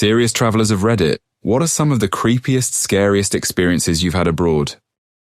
Serious travelers of Reddit, what are some of the creepiest, scariest experiences you've had abroad?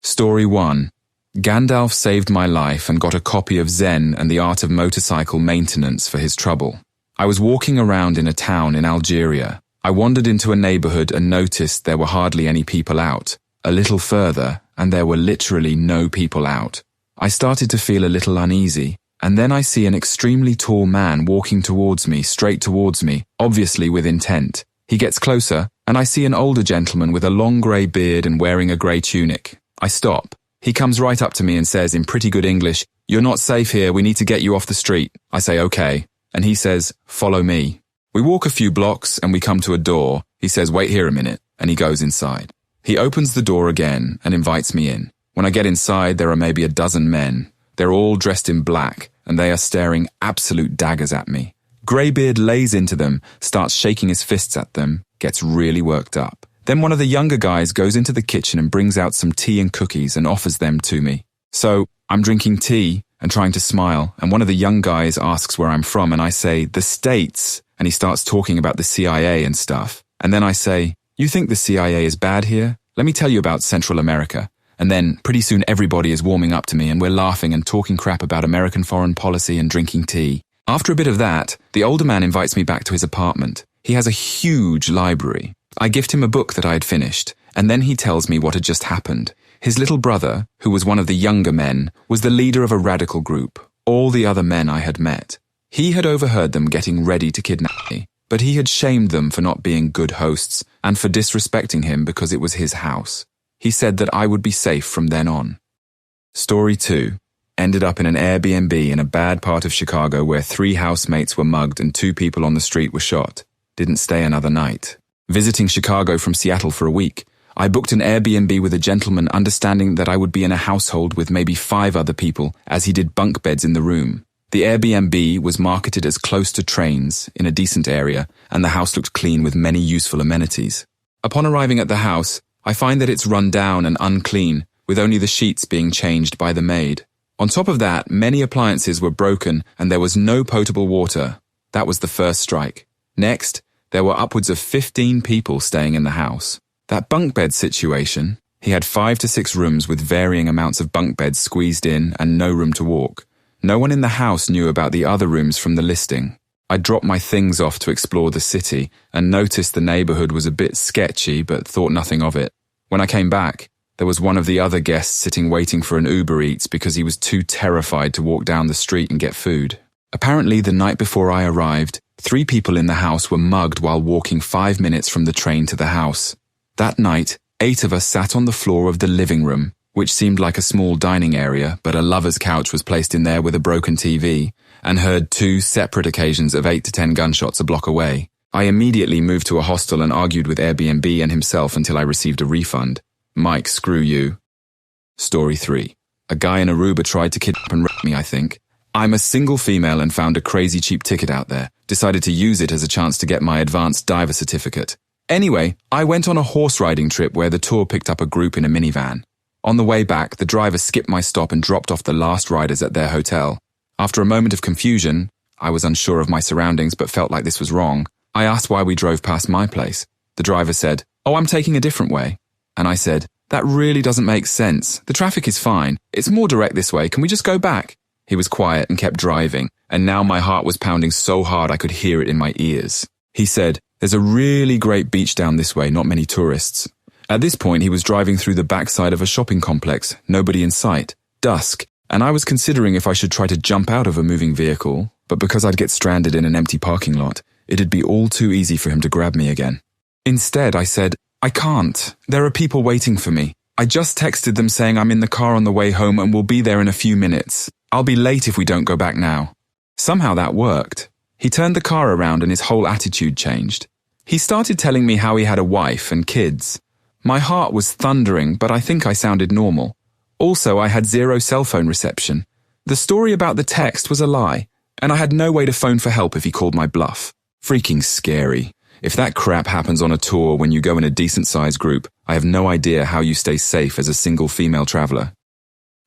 Story 1. Gandalf saved my life and got a copy of Zen and the Art of Motorcycle Maintenance for his trouble. I was walking around in a town in Algeria. I wandered into a neighborhood and noticed there were hardly any people out. A little further, and there were literally no people out. I started to feel a little uneasy, and then I see an extremely tall man walking towards me, straight towards me, obviously with intent. He gets closer, and I see an older gentleman with a long grey beard and wearing a grey tunic. I stop. He comes right up to me and says in pretty good English, "You're not safe here, we need to get you off the street." I say, "Okay." And he says, "Follow me." We walk a few blocks and we come to a door. He says, "Wait here a minute," and he goes inside. He opens the door again and invites me in. When I get inside, there are maybe a dozen men. They're all dressed in black, and they are staring absolute daggers at me. Greybeard lays into them, starts shaking his fists at them, gets really worked up. Then one of the younger guys goes into the kitchen and brings out some tea and cookies and offers them to me. So I'm drinking tea and trying to smile, and one of the young guys asks where I'm from, and I say, "The States," and he starts talking about the CIA and stuff. And then I say, "You think the CIA is bad here? Let me tell you about Central America." And then pretty soon everybody is warming up to me and we're laughing and talking crap about American foreign policy and drinking tea. After a bit of that, the older man invites me back to his apartment. He has a huge library. I gift him a book that I had finished, and then he tells me what had just happened. His little brother, who was one of the younger men, was the leader of a radical group, all the other men I had met. He had overheard them getting ready to kidnap me, but he had shamed them for not being good hosts and for disrespecting him because it was his house. He said that I would be safe from then on. Story 2. Ended up in an Airbnb in a bad part of Chicago where 3 housemates were mugged and 2 people on the street were shot. Didn't stay another night. Visiting Chicago from Seattle for a week, I booked an Airbnb with a gentleman understanding that I would be in a household with maybe 5 other people as he did bunk beds in the room. The Airbnb was marketed as close to trains in a decent area and the house looked clean with many useful amenities. Upon arriving at the house, I find that it's run down and unclean, with only the sheets being changed by the maid. On top of that, many appliances were broken and there was no potable water. That was the first strike. Next, there were upwards of 15 people staying in the house. That bunk bed situation, he had 5 to 6 rooms with varying amounts of bunk beds squeezed in and no room to walk. No one in the house knew about the other rooms from the listing. I dropped my things off to explore the city and noticed the neighborhood was a bit sketchy but thought nothing of it. When I came back, there was one of the other guests sitting waiting for an Uber Eats because he was too terrified to walk down the street and get food. Apparently, the night before I arrived, 3 people in the house were mugged while walking 5 minutes from the train to the house. That night, 8 of us sat on the floor of the living room, which seemed like a small dining area, but a lover's couch was placed in there with a broken TV, and heard 2 separate occasions of 8 to 10 gunshots a block away. I immediately moved to a hostel and argued with Airbnb and himself until I received a refund. Mike, screw you. Story 3. A guy in Aruba tried to kidnap and rape me, I think. I'm a single female and found a crazy cheap ticket out there. Decided to use it as a chance to get my advanced diver certificate. Anyway, I went on a horse riding trip where the tour picked up a group in a minivan. On the way back, the driver skipped my stop and dropped off the last riders at their hotel. After a moment of confusion, I was unsure of my surroundings but felt like this was wrong. I asked why we drove past my place. The driver said, "Oh, I'm taking a different way." And I said, "That really doesn't make sense. The traffic is fine. It's more direct this way. Can we just go back?" He was quiet and kept driving, and now my heart was pounding so hard I could hear it in my ears. He said, "There's a really great beach down this way, not many tourists." At this point, he was driving through the backside of a shopping complex, nobody in sight, dusk, and I was considering if I should try to jump out of a moving vehicle, but because I'd get stranded in an empty parking lot, it'd be all too easy for him to grab me again. Instead, I said, "I can't. There are people waiting for me. I just texted them saying I'm in the car on the way home and will be there in a few minutes. I'll be late if we don't go back now." Somehow that worked. He turned the car around and his whole attitude changed. He started telling me how he had a wife and kids. My heart was thundering, but I think I sounded normal. Also, I had 0 cell phone reception. The story about the text was a lie, and I had no way to phone for help if he called my bluff. Freaking scary. If that crap happens on a tour when you go in a decent-sized group, I have no idea how you stay safe as a single female traveler.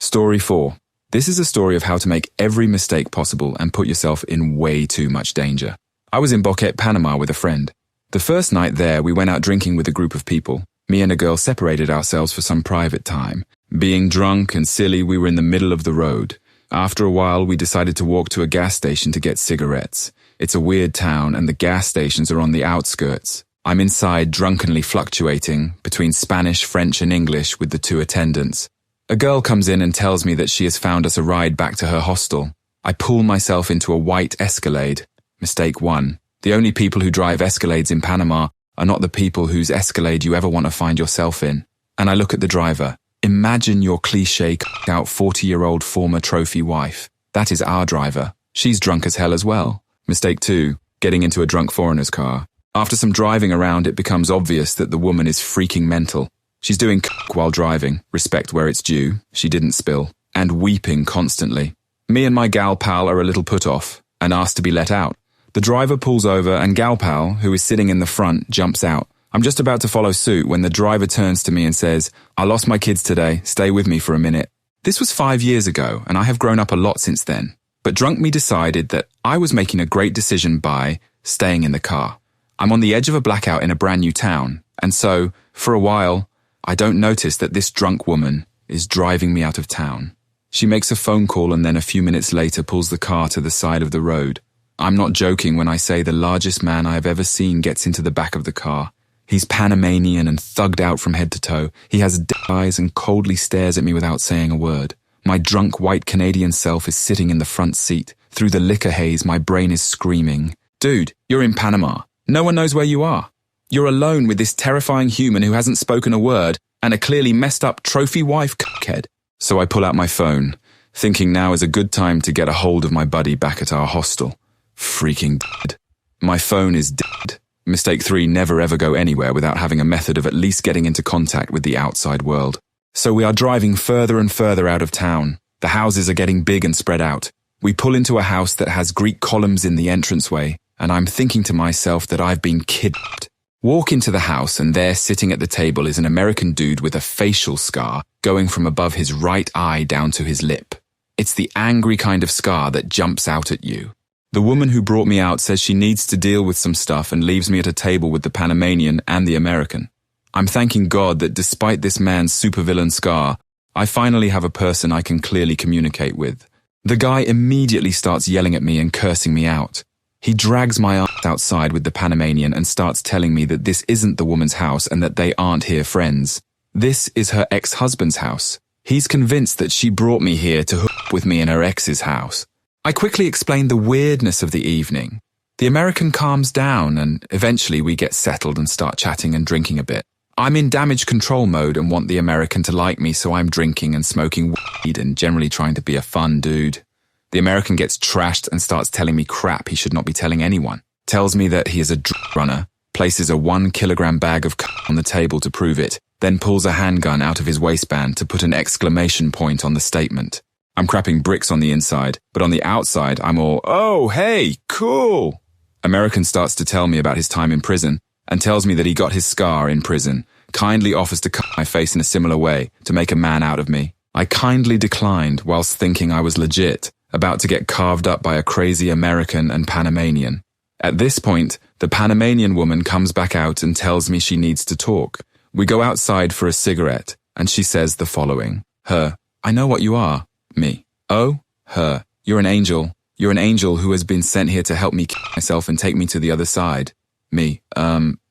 Story 4. This is a story of how to make every mistake possible and put yourself in way too much danger. I was in Boquete, Panama with a friend. The first night there, we went out drinking with a group of people. Me and a girl separated ourselves for some private time. Being drunk and silly, we were in the middle of the road. After a while, we decided to walk to a gas station to get cigarettes. It's a weird town, and the gas stations are on the outskirts. I'm inside, drunkenly fluctuating between Spanish, French, and English with the two attendants. A girl comes in and tells me that she has found us a ride back to her hostel. I pull myself into a white Escalade. Mistake 1. The only people who drive Escalades in Panama are not the people whose Escalade you ever want to find yourself in. And I look at the driver. Imagine your cliché out 40-year-old former trophy wife. That is our driver. She's drunk as hell as well. Mistake 2. Getting into a drunk foreigner's car. After some driving around, it becomes obvious that the woman is freaking mental. She's doing while driving, respect where it's due, she didn't spill, and weeping constantly. Me and my gal pal are a little put off, and asked to be let out. The driver pulls over and gal pal, who is sitting in the front, jumps out. I'm just about to follow suit when the driver turns to me and says, "I lost my kids today, stay with me for a minute." This was 5 years ago, and I have grown up a lot since then. But drunk me decided that I was making a great decision by staying in the car. I'm on the edge of a blackout in a brand new town, and so, for a while, I don't notice that this drunk woman is driving me out of town. She makes a phone call and then a few minutes later pulls the car to the side of the road. I'm not joking when I say the largest man I have ever seen gets into the back of the car. He's Panamanian and thugged out from head to toe. He has eyes and coldly stares at me without saying a word. My drunk white Canadian self is sitting in the front seat. Through the liquor haze, my brain is screaming, "Dude, you're in Panama. No one knows where you are. You're alone with this terrifying human who hasn't spoken a word and a clearly messed up trophy wife cuckhead." So I pull out my phone, thinking now is a good time to get a hold of my buddy back at our hostel. Freaking dead. My phone is dead. Mistake 3, never ever go anywhere without having a method of at least getting into contact with the outside world. So we are driving further and further out of town. The houses are getting big and spread out. We pull into a house that has Greek columns in the entranceway, and I'm thinking to myself that I've been kidnapped. Walk into the house, and there sitting at the table is an American dude with a facial scar going from above his right eye down to his lip. It's the angry kind of scar that jumps out at you. The woman who brought me out says she needs to deal with some stuff and leaves me at a table with the Panamanian and the American. I'm thanking God that despite this man's supervillain scar, I finally have a person I can clearly communicate with. The guy immediately starts yelling at me and cursing me out. He drags my ass outside with the Panamanian and starts telling me that this isn't the woman's house and that they aren't here friends. This is her ex-husband's house. He's convinced that she brought me here to hook up with me in her ex's house. I quickly explain the weirdness of the evening. The American calms down and eventually we get settled and start chatting and drinking a bit. I'm in damage control mode and want the American to like me, so I'm drinking and smoking weed and generally trying to be a fun dude. The American gets trashed and starts telling me crap he should not be telling anyone. Tells me that he is a drug runner, places a 1 kilogram bag of on the table to prove it, then pulls a handgun out of his waistband to put an exclamation point on the statement. I'm crapping bricks on the inside, but on the outside I'm all, "Oh, hey, cool." American starts to tell me about his time in prison and tells me that he got his scar in prison, kindly offers to cut my face in a similar way to make a man out of me. I kindly declined whilst thinking I was legit, about to get carved up by a crazy American and Panamanian. At this point, the Panamanian woman comes back out and tells me she needs to talk. We go outside for a cigarette, and she says the following. Her, "I know what you are." Me, "Oh?" Her, "You're an angel. You're an angel who has been sent here to help me kill myself and take me to the other side." Me,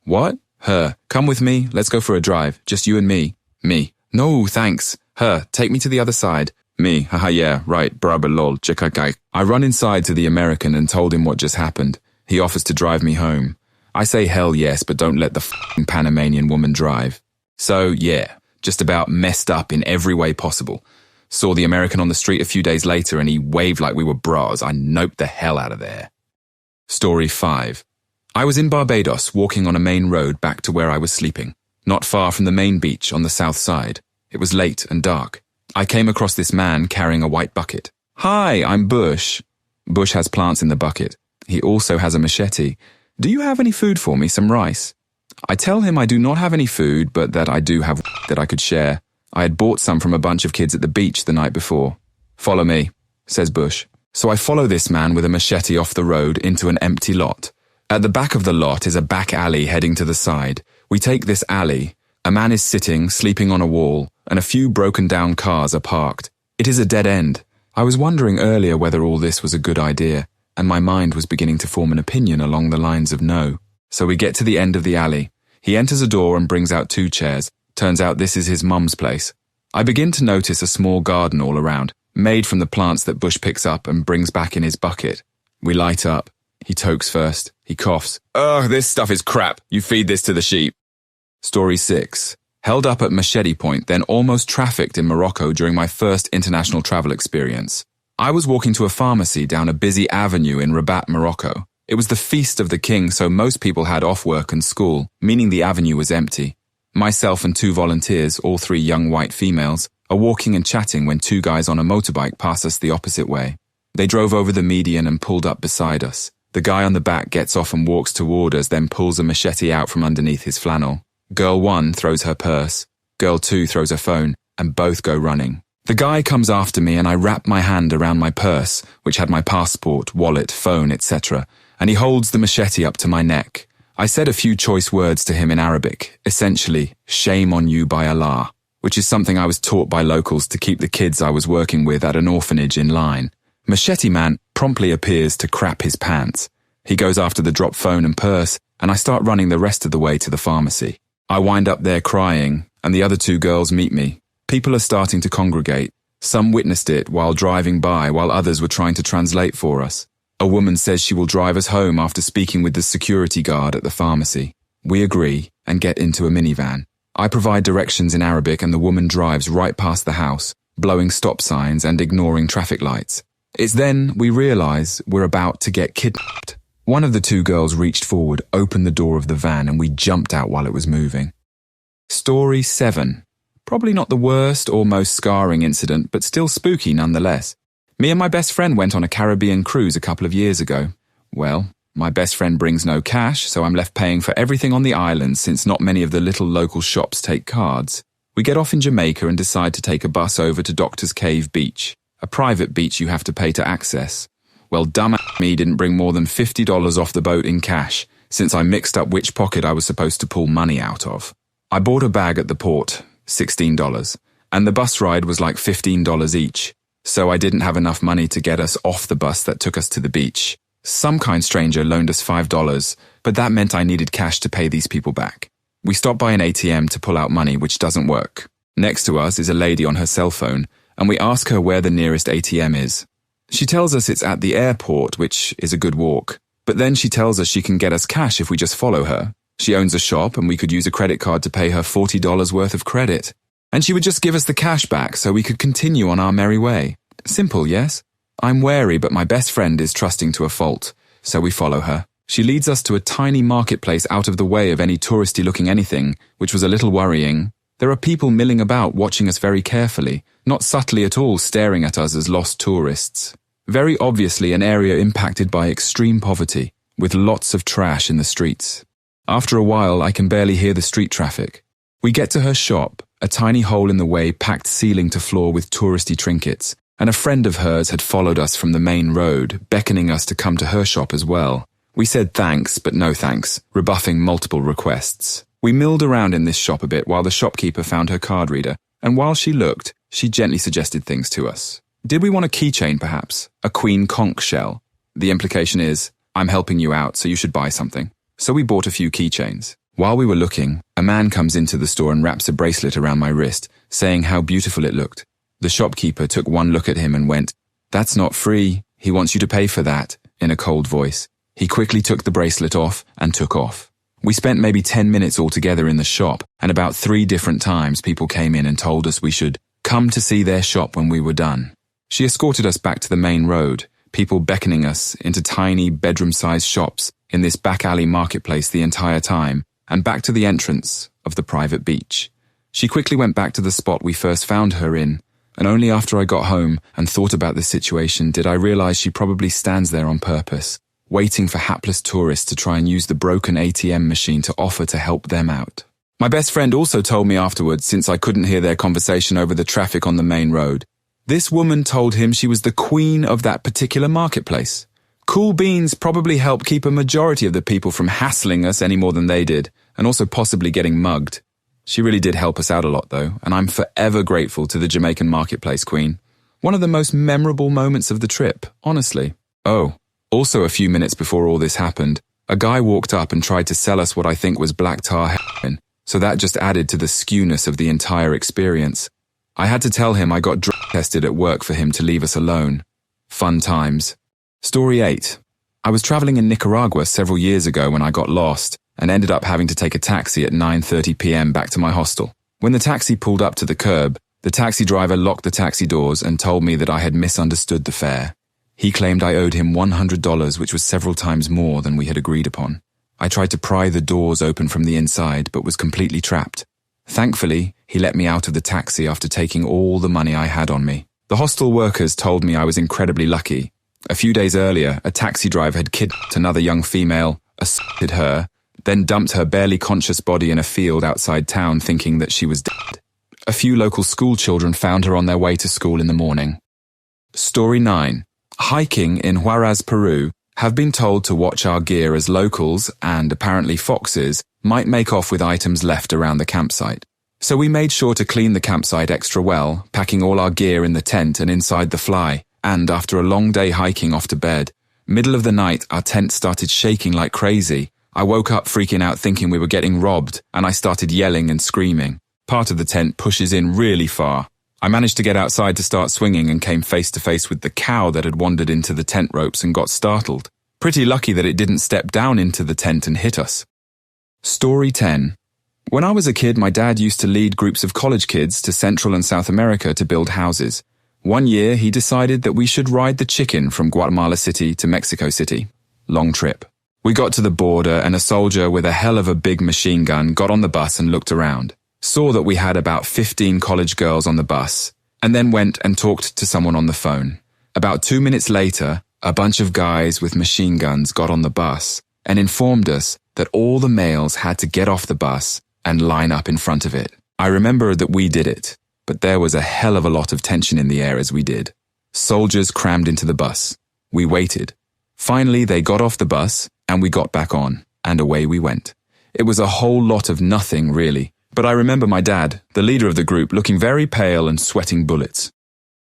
what?" Her, "Come with me, let's go for a drive, just you and me." Me, "No, thanks." Her, "Take me to the other side." Me, "Haha, yeah, right, brabba lol, chikakai." I run inside to the American and told him what just happened. He offers to drive me home. I say hell yes, but don't let the f***ing Panamanian woman drive. So, yeah, just about messed up in every way possible. Saw the American on the street a few days later and he waved like we were bras. I noped the hell out of there. Story 5. I was in Barbados walking on a main road back to where I was sleeping, not far from the main beach on the south side. It was late and dark. I came across this man carrying a white bucket. "Hi, I'm Bush." Bush has plants in the bucket. He also has a machete. "Do you have any food for me, some rice?" I tell him I do not have any food, but that I do have that I could share. I had bought some from a bunch of kids at the beach the night before. "Follow me," says Bush. So I follow this man with a machete off the road into an empty lot. At the back of the lot is a back alley heading to the side. We take this alley. A man is sitting, sleeping on a wall, and a few broken down cars are parked. It is a dead end. I was wondering earlier whether all this was a good idea, and my mind was beginning to form an opinion along the lines of no. So we get to the end of the alley. He enters a door and brings out 2 chairs. Turns out this is his mum's place. I begin to notice a small garden all around, made from the plants that Bush picks up and brings back in his bucket. We light up. He tokes first. He coughs. Ugh, this stuff is crap. You feed this to the sheep. Story 6. Held up at machete point, then almost trafficked in Morocco during my first international travel experience. I was walking to a pharmacy down a busy avenue in Rabat, Morocco. It was the feast of the king, so most people had off work and school, meaning the avenue was empty. Myself and 2 volunteers, all 3 young white females, are walking and chatting when 2 guys on a motorbike pass us the opposite way. They drove over the median and pulled up beside us. The guy on the back gets off and walks toward us, then pulls a machete out from underneath his flannel. Girl 1 throws her purse. Girl 2 throws her phone, and both go running. The guy comes after me and I wrap my hand around my purse, which had my passport, wallet, phone, etc., and he holds the machete up to my neck. I said a few choice words to him in Arabic, essentially, shame on you by Allah, which is something I was taught by locals to keep the kids I was working with at an orphanage in line. Machete Man promptly appears to crap his pants. He goes after the dropped phone and purse, and I start running the rest of the way to the pharmacy. I wind up there crying, and the other 2 girls meet me. People are starting to congregate. Some witnessed it while driving by, while others were trying to translate for us. A woman says she will drive us home after speaking with the security guard at the pharmacy. We agree and get into a minivan. I provide directions in Arabic and the woman drives right past the house, blowing stop signs and ignoring traffic lights. It's then we realize we're about to get kidnapped. One of the 2 girls reached forward, opened the door of the van, and we jumped out while it was moving. Story 7. Probably not the worst or most scarring incident, but still spooky nonetheless. Me and my best friend went on a Caribbean cruise a couple of years ago. Well, my best friend brings no cash, so I'm left paying for everything on the island since not many of the little local shops take cards. We get off in Jamaica and decide to take a bus over to Doctor's Cave Beach, a private beach you have to pay to access. Well, dumb me didn't bring more than $50 off the boat in cash, since I mixed up which pocket I was supposed to pull money out of. I bought a bag at the port, $16, and the bus ride was like $15 each, so I didn't have enough money to get us off the bus that took us to the beach. Some kind stranger loaned us $5, but that meant I needed cash to pay these people back. We stop by an ATM to pull out money, which doesn't work. Next to us is a lady on her cell phone, and we ask her where the nearest ATM is. She tells us it's at the airport, which is a good walk. But then she tells us she can get us cash if we just follow her. She owns a shop and we could use a credit card to pay her $40 worth of credit. And she would just give us the cash back so we could continue on our merry way. Simple, yes? I'm wary, but my best friend is trusting to a fault, so we follow her. She leads us to a tiny marketplace out of the way of any touristy-looking anything, which was a little worrying. There are people milling about watching us very carefully, not subtly at all staring at us as lost tourists. Very obviously an area impacted by extreme poverty, with lots of trash in the streets. After a while, I can barely hear the street traffic. We get to her shop, a tiny hole in the way packed ceiling to floor with touristy trinkets, and a friend of hers had followed us from the main road, beckoning us to come to her shop as well. We said thanks, but no thanks, rebuffing multiple requests. We milled around in this shop a bit while the shopkeeper found her card reader, and while she looked, she gently suggested things to us. Did we want a keychain, perhaps? A queen conch shell? The implication is, I'm helping you out, so you should buy something. So we bought a few keychains. While we were looking, a man comes into the store and wraps a bracelet around my wrist, saying how beautiful it looked. The shopkeeper took one look at him and went, "That's not free. He wants you to pay for that," in a cold voice. He quickly took the bracelet off and took off. We spent maybe 10 minutes altogether in the shop, and about 3 different times people came in and told us we should come to see their shop when we were done. She escorted us back to the main road, people beckoning us into tiny bedroom-sized shops in this back alley marketplace the entire time, and back to the entrance of the private beach. She quickly went back to the spot we first found her in, and only after I got home and thought about the situation did I realize she probably stands there on purpose, waiting for hapless tourists to try and use the broken ATM machine to offer to help them out. My best friend also told me afterwards, since I couldn't hear their conversation over the traffic on the main road, this woman told him she was the queen of that particular marketplace. Cool beans probably helped keep a majority of the people from hassling us any more than they did, and also possibly getting mugged. She really did help us out a lot though, and I'm forever grateful to the Jamaican marketplace queen. One of the most memorable moments of the trip, honestly. Oh, also a few minutes before all this happened, a guy walked up and tried to sell us what I think was black tar heroin, so that just added to the skewness of the entire experience. I had to tell him I got drug tested at work for him to leave us alone. Fun times. Story 8. I was traveling in Nicaragua several years ago when I got lost and ended up having to take a taxi at 9:30 p.m. back to my hostel. When the taxi pulled up to the curb, the taxi driver locked the taxi doors and told me that I had misunderstood the fare. He claimed I owed him $100, which was several times more than we had agreed upon. I tried to pry the doors open from the inside, but was completely trapped. Thankfully, he let me out of the taxi after taking all the money I had on me. The hostel workers told me I was incredibly lucky. A few days earlier, a taxi driver had kidnapped another young female, assaulted her, then dumped her barely conscious body in a field outside town thinking that she was dead. A few local school children found her on their way to school in the morning. Story 9. Hiking in Huaraz, Peru, have been told to watch our gear as locals, and apparently foxes, might make off with items left around the campsite. So we made sure to clean the campsite extra well, packing all our gear in the tent and inside the fly, and after a long day hiking off to bed, middle of the night our tent started shaking like crazy. I woke up freaking out thinking we were getting robbed, and I started yelling and screaming. Part of the tent pushes in really far. I managed to get outside to start swinging and came face to face with the cow that had wandered into the tent ropes and got startled. Pretty lucky that it didn't step down into the tent and hit us. Story 10. When I was a kid, my dad used to lead groups of college kids to Central and South America to build houses. One year, he decided that we should ride the chicken from Guatemala City to Mexico City. Long trip. We got to the border and a soldier with a hell of a big machine gun got on the bus and looked around, saw that we had about 15 college girls on the bus, and then went and talked to someone on the phone. About 2 minutes later, a bunch of guys with machine guns got on the bus and informed us that all the males had to get off the bus and line up in front of it. I remember that we did it, but there was a hell of a lot of tension in the air as we did. Soldiers crammed into the bus. We waited. Finally, they got off the bus, and we got back on, and away we went. It was a whole lot of nothing, really, but I remember my dad, the leader of the group, looking very pale and sweating bullets.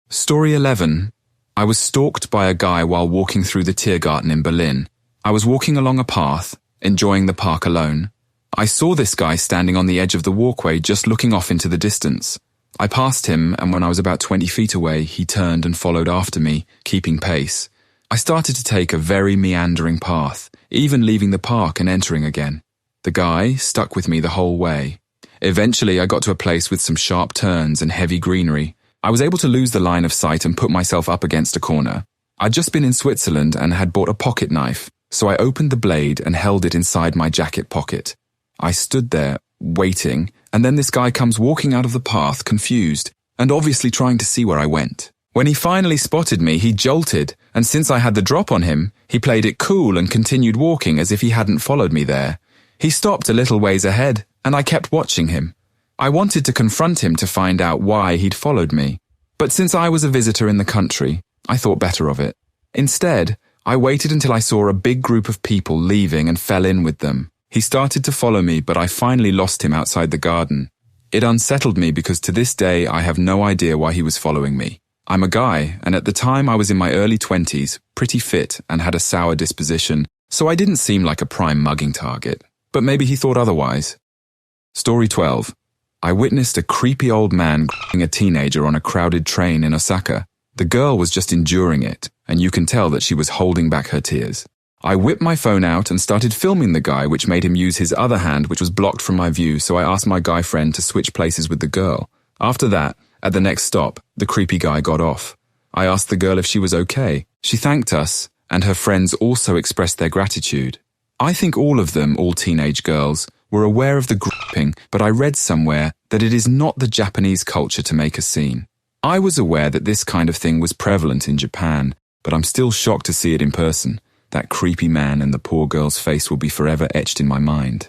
Story 11. I was stalked by a guy while walking through the Tiergarten in Berlin. I was walking along a path, enjoying the park alone. I saw this guy standing on the edge of the walkway just looking off into the distance. I passed him, and when I was about 20 feet away, he turned and followed after me, keeping pace. I started to take a very meandering path, even leaving the park and entering again. The guy stuck with me the whole way. Eventually, I got to a place with some sharp turns and heavy greenery. I was able to lose the line of sight and put myself up against a corner. I'd just been in Switzerland and had bought a pocket knife, so I opened the blade and held it inside my jacket pocket. I stood there, waiting, and then this guy comes walking out of the path, confused, and obviously trying to see where I went. When he finally spotted me, he jolted, and since I had the drop on him, he played it cool and continued walking as if he hadn't followed me there. He stopped a little ways ahead, and I kept watching him. I wanted to confront him to find out why he'd followed me, but since I was a visitor in the country, I thought better of it. Instead, I waited until I saw a big group of people leaving and fell in with them. He started to follow me, but I finally lost him outside the garden. It unsettled me because to this day I have no idea why he was following me. I'm a guy, and at the time I was in my early 20s, pretty fit and had a sour disposition, so I didn't seem like a prime mugging target. But maybe he thought otherwise. Story 12. I witnessed a creepy old man grabbing a teenager on a crowded train in Osaka. The girl was just enduring it, and you can tell that she was holding back her tears. I whipped my phone out and started filming the guy, which made him use his other hand, which was blocked from my view, so I asked my guy friend to switch places with the girl. After that, at the next stop, the creepy guy got off. I asked the girl if she was okay. She thanked us, and her friends also expressed their gratitude. I think all of them, all teenage girls, were aware of the grouping, but I read somewhere that it is not the Japanese culture to make a scene. I was aware that this kind of thing was prevalent in Japan, but I'm still shocked to see it in person. That creepy man and the poor girl's face will be forever etched in my mind.